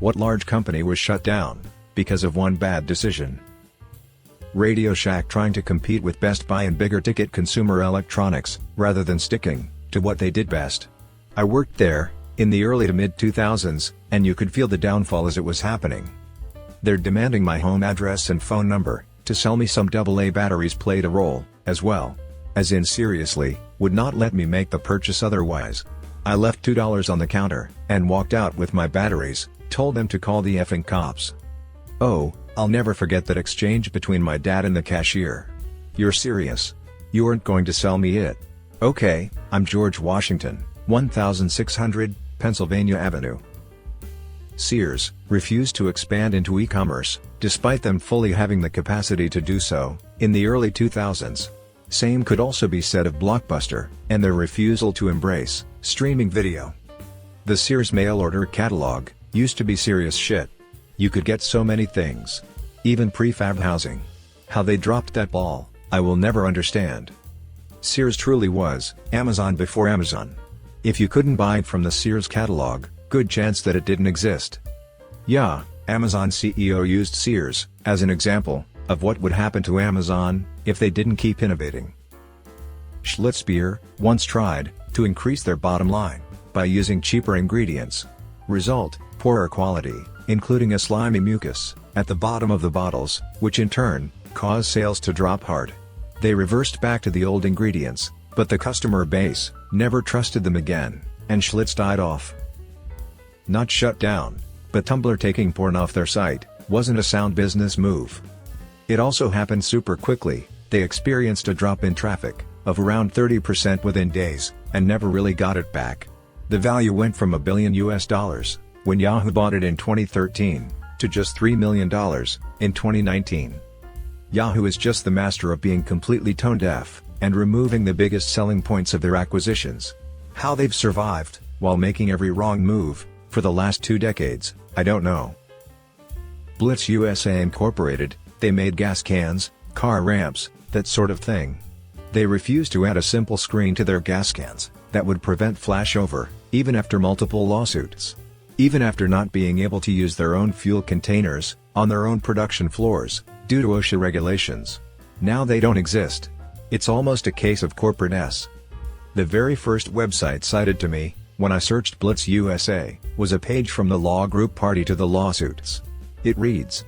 What large company was shut down because of one bad decision? Radio Shack trying to compete with Best Buy in bigger ticket consumer electronics, rather than sticking to what they did best. I worked there in the early to mid 2000s, and you could feel the downfall as it was happening. They're demanding my home address and phone number to sell me some AA batteries played a role, as well. As in seriously, would not let me make the purchase otherwise. I left $2 on the counter, and walked out with my batteries, told them to call the effing cops. Oh, I'll never forget that exchange between my dad and the cashier. You're serious? You aren't going to sell me it? Okay, I'm George Washington, 1600, Pennsylvania Avenue. Sears refused to expand into e-commerce, despite them fully having the capacity to do so, in the early 2000s. Same could also be said of Blockbuster, and their refusal to embrace streaming video. The Sears mail-order catalog used to be serious shit. You could get so many things. Even prefab housing. How they dropped that ball, I will never understand. Sears truly was Amazon before Amazon. If you couldn't buy it from the Sears catalog, good chance that it didn't exist. Yeah, Amazon CEO used Sears as an example of what would happen to Amazon if they didn't keep innovating. Schlitz Beer once tried to increase their bottom line by using cheaper ingredients. Result, poorer quality, including a slimy mucus at the bottom of the bottles, which in turn caused sales to drop hard. They reversed back to the old ingredients, but the customer base never trusted them again, and Schlitz died off. Not shut down, but Tumblr taking porn off their site wasn't a sound business move. It also happened super quickly. They experienced a drop in traffic of around 30% within days, and never really got it back. The value went from $1 billion when Yahoo bought it in 2013, to just $3 million in 2019. Yahoo is just the master of being completely tone deaf, and removing the biggest selling points of their acquisitions. How they've survived, while making every wrong move, for the last 2 decades, I don't know. Blitz USA Incorporated, they made gas cans, car ramps, that sort of thing. They refused to add a simple screen to their gas cans that would prevent flashover, even after multiple lawsuits. Even after not being able to use their own fuel containers on their own production floors due to OSHA regulations. Now they don't exist. It's almost a case of corporate S. The very first website cited to me when I searched Blitz USA was a page from the law group party to the lawsuits. It reads,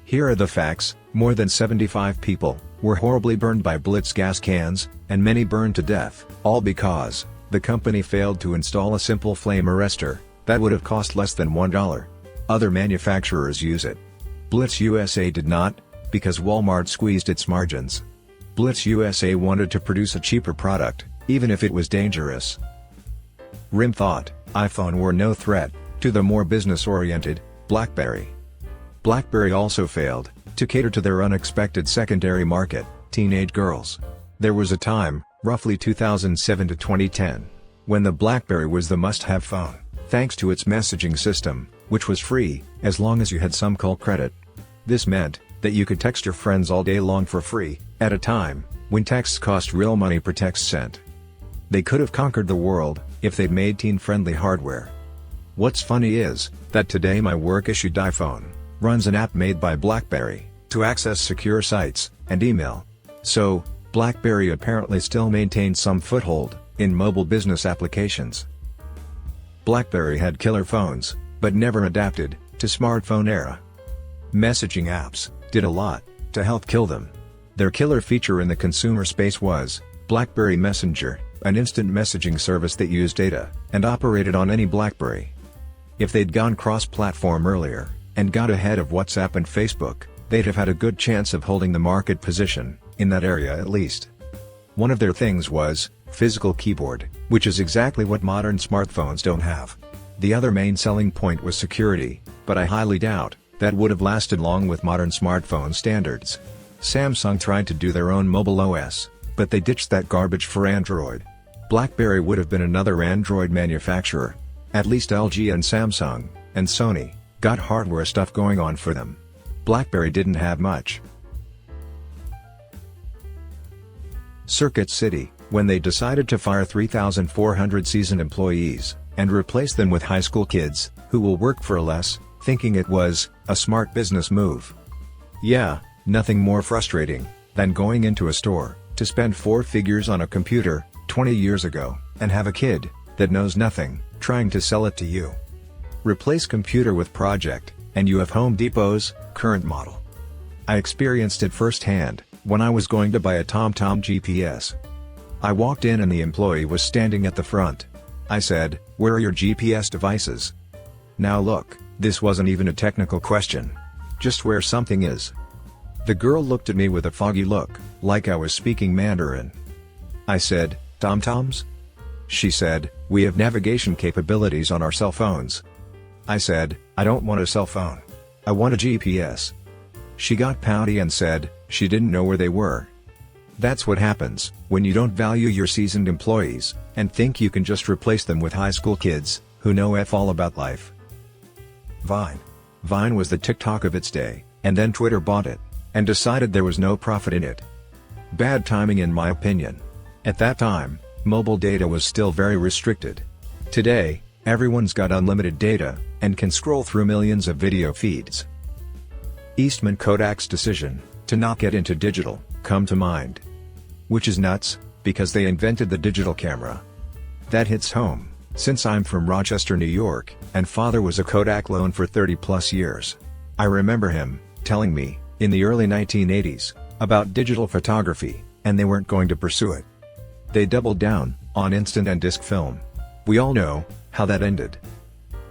"Here are the facts: more than 75 people were horribly burned by Blitz gas cans, and many burned to death, all because the company failed to install a simple flame arrestor that would have cost less than $1. Other manufacturers use it. Blitz USA did not, because Walmart squeezed its margins. Blitz USA wanted to produce a cheaper product, even if it was dangerous." RIM thought iPhone were no threat to the more business-oriented BlackBerry. BlackBerry also failed to cater to their unexpected secondary market, teenage girls. There was a time, roughly 2007 to 2010, when the BlackBerry was the must-have phone, thanks to its messaging system, which was free, as long as you had some call credit. This meant that you could text your friends all day long for free, at a time when texts cost real money per text sent. They could have conquered the world if they'd made teen-friendly hardware. What's funny is that today my work-issued iPhone runs an app made by BlackBerry to access secure sites and email. So, BlackBerry apparently still maintains some foothold in mobile business applications. BlackBerry had killer phones, but never adapted to smartphone era. Messaging apps did a lot to help kill them. Their killer feature in the consumer space was BlackBerry Messenger, an instant messaging service that used data and operated on any BlackBerry. If they'd gone cross-platform earlier and got ahead of WhatsApp and Facebook, they'd have had a good chance of holding the market position in that area at least. One of their things was physical keyboard, which is exactly what modern smartphones don't have. The other main selling point was security, but I highly doubt that would have lasted long with modern smartphone standards. Samsung tried to do their own mobile OS, but they ditched that garbage for Android. BlackBerry would have been another Android manufacturer. At least LG and Samsung, and Sony, got hardware stuff going on for them. BlackBerry didn't have much. Circuit City, when they decided to fire 3,400 seasoned employees, and replace them with high school kids, who will work for less, thinking it was a smart business move. Yeah, nothing more frustrating than going into a store to spend four figures on a computer 20 years ago and have a kid that knows nothing trying to sell it to you. Replace computer with project, and you have Home Depot's current model. I experienced it firsthand when I was going to buy a TomTom GPS. I walked in and the employee was standing at the front. I said, "Where are your GPS devices?" Now look, this wasn't even a technical question. Just where something is. The girl looked at me with a foggy look, like I was speaking Mandarin. I said, "TomToms?" She said, "We have navigation capabilities on our cell phones." I said, "I don't want a cell phone. I want a GPS." She got pouty and said, she didn't know where they were. That's what happens when you don't value your seasoned employees, and think you can just replace them with high school kids, who know all about life. Vine. Vine was the TikTok of its day, and then Twitter bought it, and decided there was no profit in it. Bad timing in my opinion. At that time, mobile data was still very restricted. Today, everyone's got unlimited data, and can scroll through millions of video feeds. Eastman Kodak's decision to not get into digital come to mind. Which is nuts, because they invented the digital camera. That hits home, since I'm from Rochester, New York, and father was a Kodak loan for 30+ years. I remember him telling me, in the early 1980s, about digital photography, and they weren't going to pursue it. They doubled down on instant and disc film. We all know how that ended.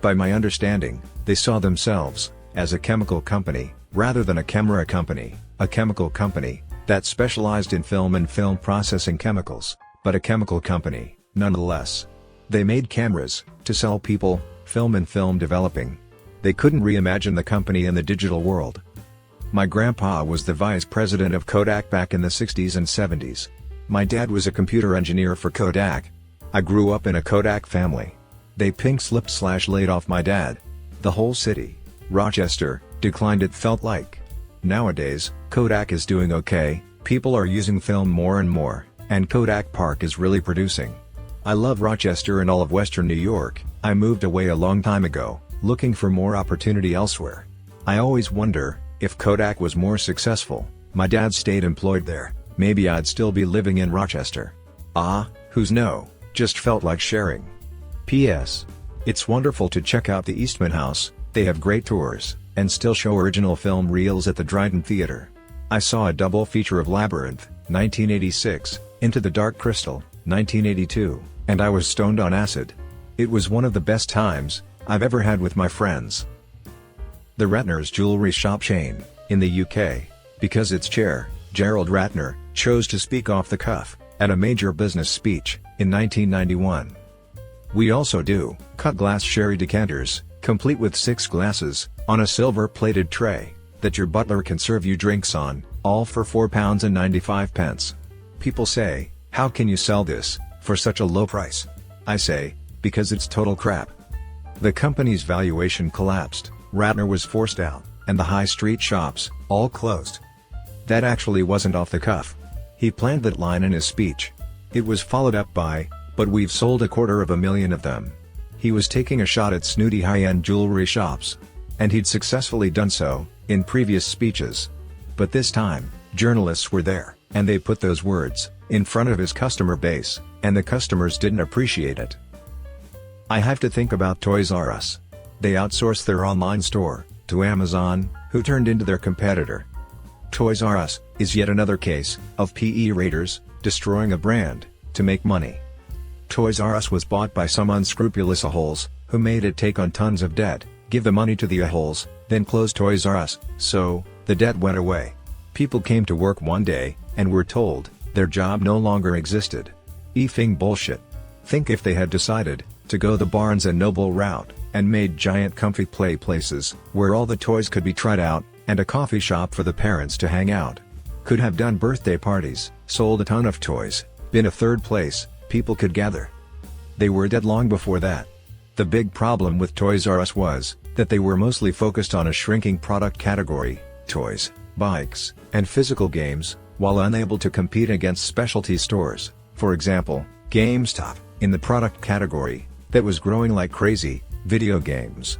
By my understanding, they saw themselves as a chemical company, rather than a camera company, a chemical company that specialized in film and film processing chemicals, but a chemical company, nonetheless. They made cameras to sell people, film and film developing. They couldn't reimagine the company in the digital world. My grandpa was the vice president of Kodak back in the 60s and 70s. My dad was a computer engineer for Kodak. I grew up in a Kodak family. They pink-slipped/laid off my dad. The whole city, Rochester, declined, it felt like. Nowadays, Kodak is doing okay, people are using film more and more, and Kodak Park is really producing. I love Rochester and all of Western New York. I moved away a long time ago, looking for more opportunity elsewhere. I always wonder, if Kodak was more successful, my dad stayed employed there, maybe I'd still be living in Rochester. Who's know, just felt like sharing. P.S. It's wonderful to check out the Eastman House, they have great tours, and still show original film reels at the Dryden Theater. I saw a double feature of Labyrinth, 1986, Into the Dark Crystal, 1982, and I was stoned on acid. It was one of the best times I've ever had with my friends. The Ratner's jewelry shop chain, in the UK, because its chair, Gerald Ratner, chose to speak off the cuff at a major business speech in 1991. We also do cut glass sherry decanters, complete with 6 glasses, on a silver-plated tray, that your butler can serve you drinks on, all for £4.95. People say, how can you sell this for such a low price? I say, because it's total crap. The company's valuation collapsed, Ratner was forced out, and the high street shops, all closed. That actually wasn't off the cuff. He planned that line in his speech. It was followed up by, but we've sold 250,000 of them. He was taking a shot at snooty high-end jewelry shops. And he'd successfully done so in previous speeches. But this time, journalists were there, and they put those words in front of his customer base, and the customers didn't appreciate it. I have to think about Toys R Us. They outsourced their online store to Amazon, who turned into their competitor. Toys R Us is yet another case of PE raiders destroying a brand to make money. Toys R Us was bought by some unscrupulous a-holes who made it take on tons of debt, give the money to the a-holes, then close Toys R Us, so the debt went away. People came to work one day and were told their job no longer existed. Effing bullshit. Think if they had decided to go the Barnes and Noble route and made giant comfy play places where all the toys could be tried out, and a coffee shop for the parents to hang out. Could have done birthday parties, sold a ton of toys, been a third place people could gather. They were dead long before that. The big problem with Toys R Us was that they were mostly focused on a shrinking product category, toys, bikes, and physical games, while unable to compete against specialty stores, for example, GameStop, in the product category that was growing like crazy, video games.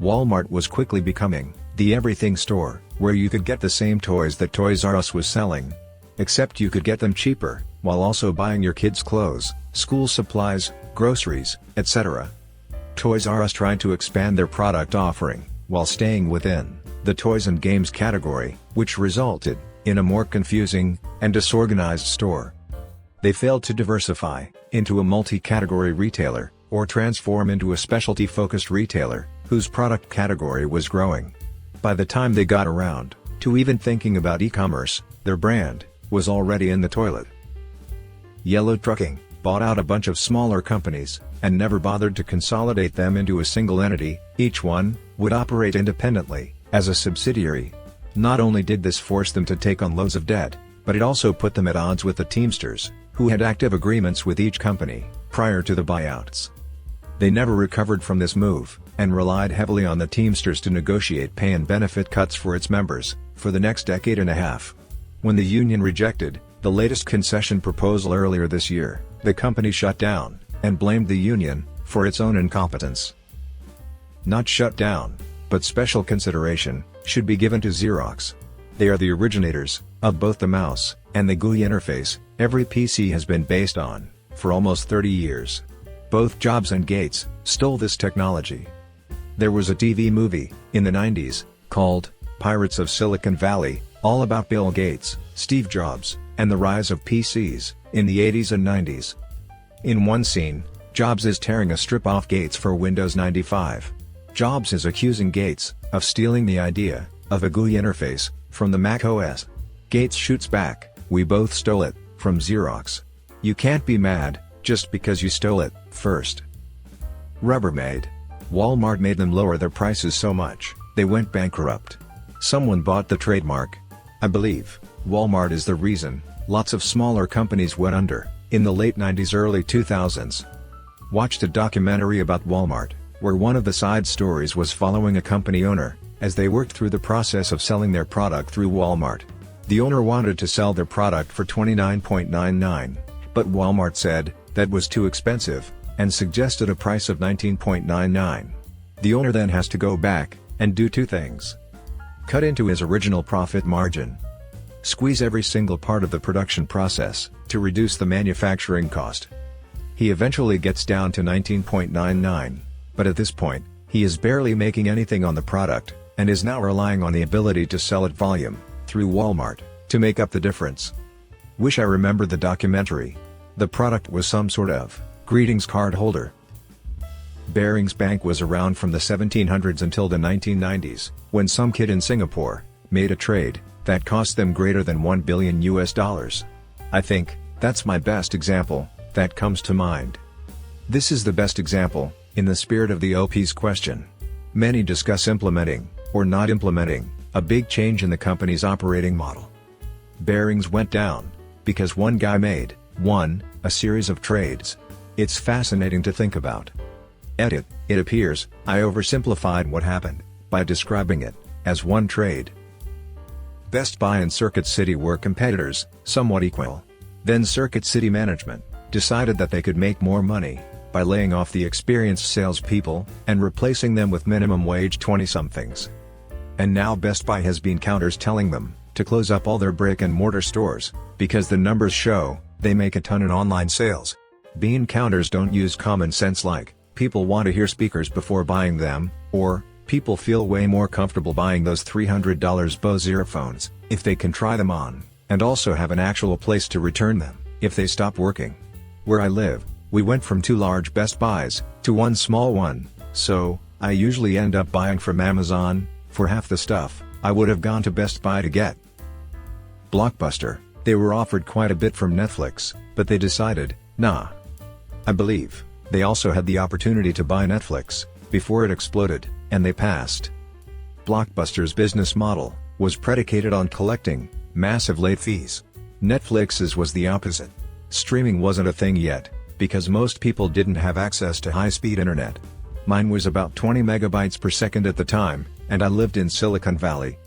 Walmart was quickly becoming the everything store, where you could get the same toys that Toys R Us was selling. Except you could get them cheaper, while also buying your kids' clothes, school supplies, groceries, etc. Toys R Us tried to expand their product offering, while staying within the toys and games category, which resulted in a more confusing and disorganized store. They failed to diversify into a multi-category retailer, or transform into a specialty-focused retailer, whose product category was growing. By the time they got around to even thinking about e-commerce, their brand was already in the toilet. Yellow Trucking bought out a bunch of smaller companies, and never bothered to consolidate them into a single entity. Each one would operate independently, as a subsidiary. Not only did this force them to take on loads of debt, but it also put them at odds with the Teamsters, who had active agreements with each company prior to the buyouts. They never recovered from this move, and relied heavily on the Teamsters to negotiate pay and benefit cuts for its members for the next decade and a half. When the union rejected the latest concession proposal earlier this year, the company shut down and blamed the union for its own incompetence. Not shut down, but special consideration should be given to Xerox. They are the originators of both the mouse and the GUI interface every PC has been based on for almost 30 years. Both Jobs and Gates stole this technology. There was a TV movie in the 90s called Pirates of Silicon Valley, all about Bill Gates, Steve Jobs, and the rise of PCs in the 80s and 90s. In one scene, Jobs is tearing a strip off Gates for Windows 95. Jobs is accusing Gates of stealing the idea of a GUI interface from the Mac OS. Gates shoots back, "We both stole it from Xerox. You can't be mad just because you stole it first." Rubbermaid. Walmart made them lower their prices so much, they went bankrupt. Someone bought the trademark. I believe Walmart is the reason lots of smaller companies went under in the late 90s, early 2000s. Watched a documentary about Walmart, where one of the side stories was following a company owner as they worked through the process of selling their product through Walmart. The owner wanted to sell their product for $29.99, but Walmart said that was too expensive, and suggested a price of $19.99. The owner then has to go back and do two things: cut into his original profit margin, squeeze every single part of the production process to reduce the manufacturing cost. He eventually gets down to $19.99, but at this point, he is barely making anything on the product, and is now relying on the ability to sell at volume through Walmart to make up the difference. Wish I remembered the documentary. The product was some sort of greetings card holder. Barings Bank was around from the 1700s until the 1990s, when some kid in Singapore made a trade that cost them greater than $1 billion US. I think that's my best example that comes to mind. This is the best example, in the spirit of the OP's question. Many discuss implementing, or not implementing, a big change in the company's operating model. Barings went down because one guy made a series of trades. It's fascinating to think about. Edit: it appears I oversimplified what happened by describing it as one trade. Best Buy and Circuit City were competitors, somewhat equal. Then Circuit City management decided that they could make more money by laying off the experienced salespeople and replacing them with minimum wage 20-somethings. And now Best Buy has been counters telling them to close up all their brick-and-mortar stores, because the numbers show they make a ton in online sales. Bean counters don't use common sense like, people want to hear speakers before buying them, or, people feel way more comfortable buying those $300 Bose earphones if they can try them on, and also have an actual place to return them if they stop working. Where I live, we went from 2 large Best Buys to 1 small one, so I usually end up buying from Amazon for half the stuff I would have gone to Best Buy to get. Blockbuster. They were offered quite a bit from Netflix, but they decided, nah. I believe they also had the opportunity to buy Netflix before it exploded, and they passed. Blockbuster's business model was predicated on collecting massive late fees. Netflix's was the opposite. Streaming wasn't a thing yet, because most people didn't have access to high-speed internet. Mine was about 20 megabytes per second at the time, and I lived in Silicon Valley.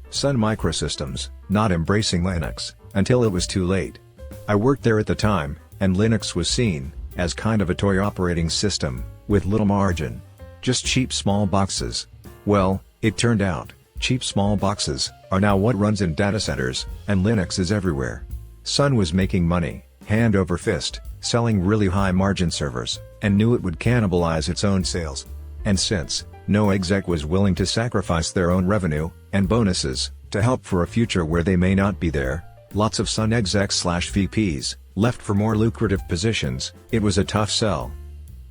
Sun Microsystems, not embracing Linux until it was too late. I worked there at the time, and Linux was seen as kind of a toy operating system with little margin. just cheap small boxes. Well, it turned out, cheap small boxes are now what runs in data centers, and Linux is everywhere. Sun was making money, hand over fist, selling really high margin servers, and knew it would cannibalize its own sales. And since no exec was willing to sacrifice their own revenue and bonuses to help for a future where they may not be there, lots of Sun execs/VPs left for more lucrative positions. It was a tough sell.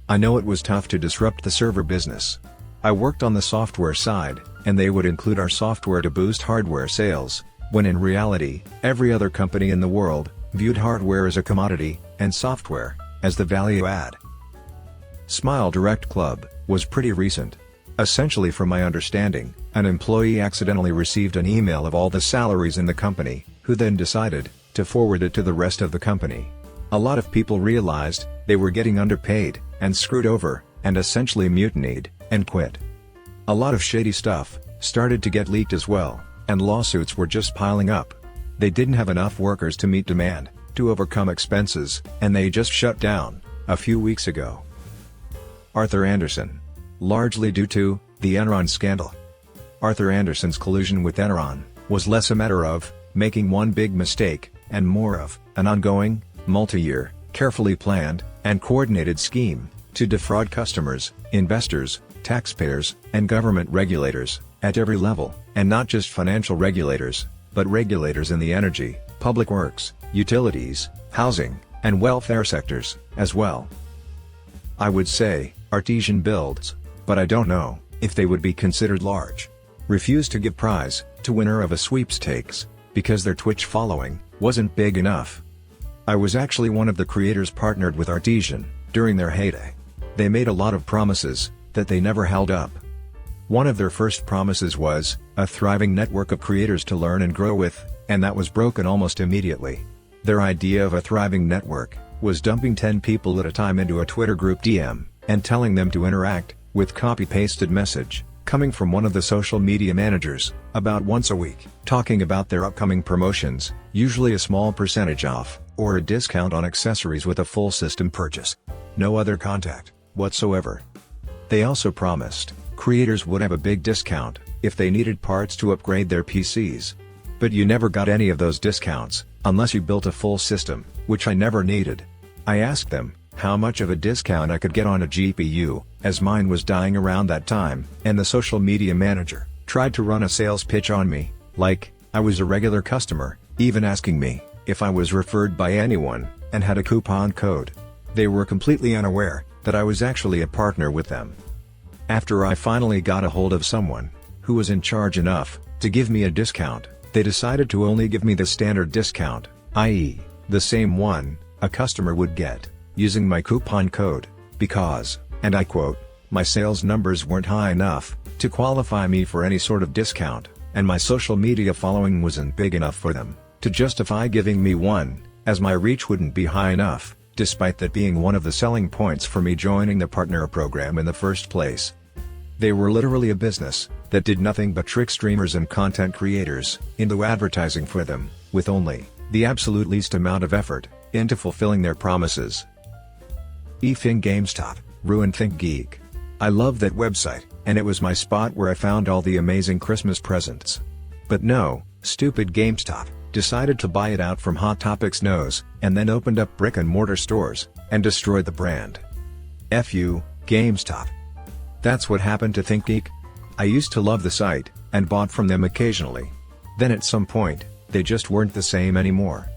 I know it was tough to disrupt the server business. I worked on the software side, and they would include our software to boost hardware sales, when in reality, every other company in the world viewed hardware as a commodity, and software as the value add. Smile Direct Club was pretty recent. Essentially, from my understanding, an employee accidentally received an email of all the salaries in the company, who then decided to forward it to the rest of the company. A lot of people realized they were getting underpaid and screwed over, and essentially mutinied and quit. A lot of shady stuff started to get leaked as well, and lawsuits were just piling up. They didn't have enough workers to meet demand, to overcome expenses, and they just shut down a few weeks ago. Arthur Andersen. Largely due to the Enron scandal. Arthur Andersen's collusion with Enron was less a matter of making one big mistake, and more of an ongoing, multi-year, carefully planned, and coordinated scheme to defraud customers, investors, taxpayers, and government regulators at every level, and not just financial regulators, but regulators in the energy, public works, utilities, housing, and welfare sectors as well. I would say artesian builds, but I don't know if they would be considered large. Refused to give prize to winner of a sweepstakes because their Twitch following wasn't big enough. I was actually one of the creators partnered with Artesian during their heyday. They made a lot of promises that they never held up. One of their first promises was a thriving network of creators to learn and grow with, and that was broken almost immediately. Their idea of a thriving network was dumping 10 people at a time into a Twitter group DM and telling them to interact with copy-pasted message coming from one of the social media managers about once a week, talking about their upcoming promotions, usually a small percentage off or a discount on accessories with a full system purchase. No other contact whatsoever. They also promised creators would have a big discount if they needed parts to upgrade their PCs. But you never got any of those discounts unless you built a full system, which I never needed. I asked them how much of a discount I could get on a GPU, as mine was dying around that time, and the social media manager tried to run a sales pitch on me, like I was a regular customer, even asking me if I was referred by anyone and had a coupon code. They were completely unaware that I was actually a partner with them. After I finally got a hold of someone who was in charge enough to give me a discount, they decided to only give me the standard discount, i.e., the same one a customer would get using my coupon code, because, and I quote, my sales numbers weren't high enough to qualify me for any sort of discount, and my social media following wasn't big enough for them to justify giving me one, as my reach wouldn't be high enough, despite that being one of the selling points for me joining the partner program in the first place. They were literally a business that did nothing but trick streamers and content creators into advertising for them, with only the absolute least amount of effort into fulfilling their promises. Effing GameStop ruined ThinkGeek. I love that website, and it was my spot where I found all the amazing Christmas presents. But no, stupid GameStop decided to buy it out from Hot Topic's nose, and then opened up brick-and-mortar stores and destroyed the brand. F you, GameStop. That's what happened to ThinkGeek. I used to love the site and bought from them occasionally. Then at some point, they just weren't the same anymore.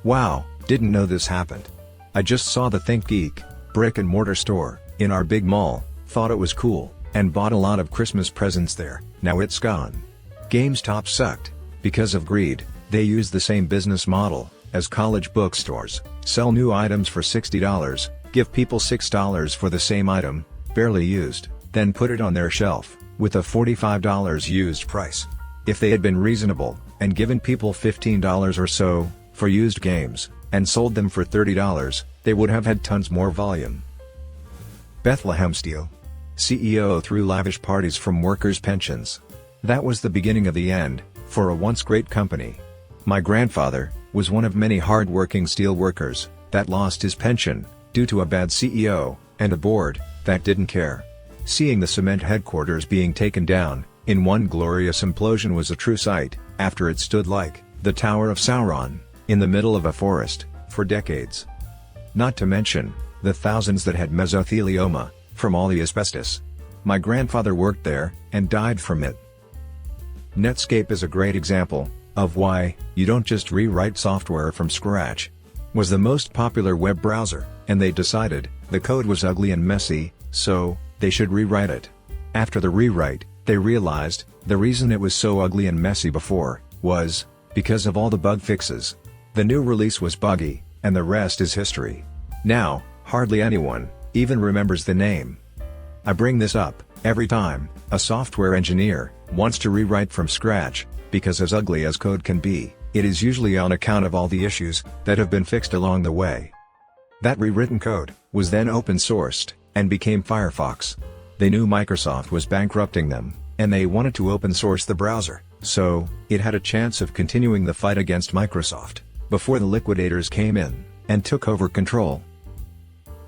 Wow, didn't know this happened. I just saw the ThinkGeek brick-and-mortar store in our big mall, thought it was cool, and bought a lot of Christmas presents there. Now it's gone. GameStop sucked because of greed. They use the same business model as college bookstores, sell new items for $60, give people $6 for the same item, barely used, then put it on their shelf with a $45 used price. If they had been reasonable and given people $15 or so for used games and sold them for $30, they would have had tons more volume. Bethlehem Steel. CEO threw lavish parties from workers' pensions. That was the beginning of the end for a once great company. My grandfather was one of many hard-working steel workers that lost his pension due to a bad CEO and a board that didn't care. Seeing the cement headquarters being taken down, in one glorious implosion was a true sight, after it stood like the Tower of Sauron, in the middle of a forest, for decades. Not to mention, the thousands that had mesothelioma, from all the asbestos. My grandfather worked there, and died from it. Netscape is a great example of why you don't just rewrite software from scratch. Was the most popular web browser, and they decided the code was ugly and messy, so they should rewrite it. After the rewrite, they realized the reason it was so ugly and messy before was because of all the bug fixes. The new release was buggy, and the rest is history. Now, hardly anyone even remembers the name. I bring this up every time a software engineer wants to rewrite from scratch, because as ugly as code can be, it is usually on account of all the issues that have been fixed along the way. That rewritten code was then open sourced and became Firefox. They knew Microsoft was bankrupting them, and they wanted to open source the browser, so it had a chance of continuing the fight against Microsoft before the liquidators came in and took over control.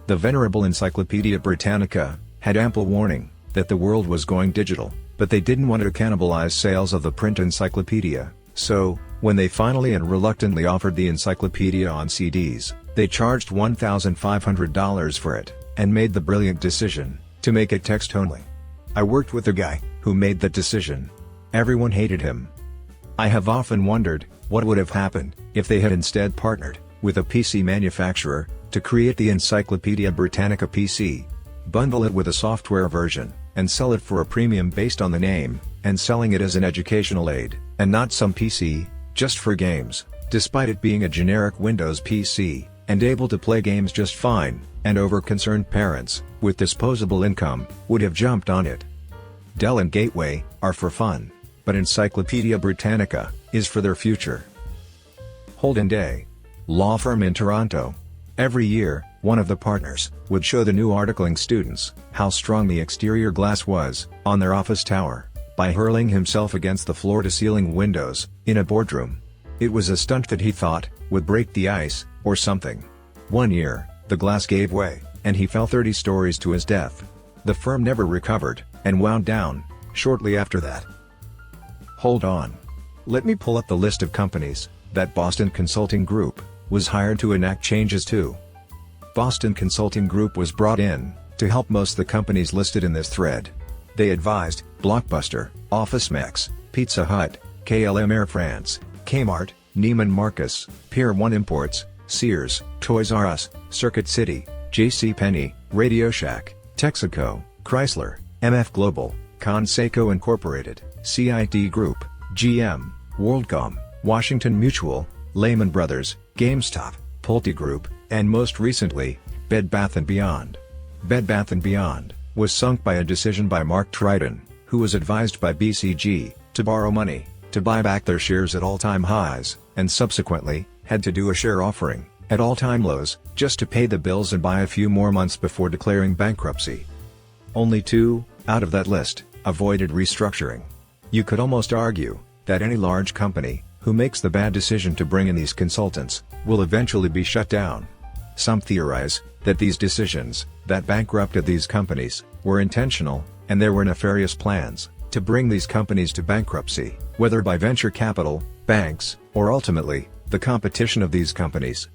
The venerable Encyclopedia Britannica had ample warning that the world was going digital, but they didn't want to cannibalize sales of the print encyclopedia, so when they finally and reluctantly offered the encyclopedia on CDs, they charged $1,500 for it, and made the brilliant decision to make it text-only. I worked with the guy who made that decision. Everyone hated him. I have often wondered what would have happened if they had instead partnered with a PC manufacturer to create the Encyclopedia Britannica PC, bundle it with a software version, and sell it for a premium based on the name, and selling it as an educational aid, and not some PC, just for games, despite it being a generic Windows PC, and able to play games just fine, and over-concerned parents, with disposable income, would have jumped on it. Dell and Gateway are for fun, but Encyclopedia Britannica is for their future. Holden Day, law firm in Toronto. Every year, one of the partners would show the new articling students how strong the exterior glass was on their office tower by hurling himself against the floor-to-ceiling windows in a boardroom. It was a stunt that he thought would break the ice, or something. One year, the glass gave way, and he fell 30 stories to his death. The firm never recovered, and wound down shortly after that. Hold on. Let me pull up the list of companies that Boston Consulting Group was hired to enact changes to. Boston Consulting Group was brought in to help most the companies listed in this thread. They advised Blockbuster, OfficeMax, Pizza Hut, KLM Air France, Kmart, Neiman Marcus, Pier 1 Imports, Sears, Toys R Us, Circuit City, JCPenney, Radio Shack, Texaco, Chrysler, MF Global, Conseco Incorporated, CIT Group, GM, WorldCom, Washington Mutual, Lehman Brothers, GameStop, Pulte Group, and most recently, Bed Bath & Beyond. Bed Bath & Beyond was sunk by a decision by Mark Tridon, who was advised by BCG to borrow money to buy back their shares at all-time highs, and subsequently had to do a share offering at all-time lows just to pay the bills and buy a few more months before declaring bankruptcy. Only 2 out of that list avoided restructuring. You could almost argue that any large company who makes the bad decision to bring in these consultants will eventually be shut down. Some theorize that these decisions that bankrupted these companies were intentional, and there were nefarious plans to bring these companies to bankruptcy, whether by venture capital, banks, or ultimately, the competition of these companies.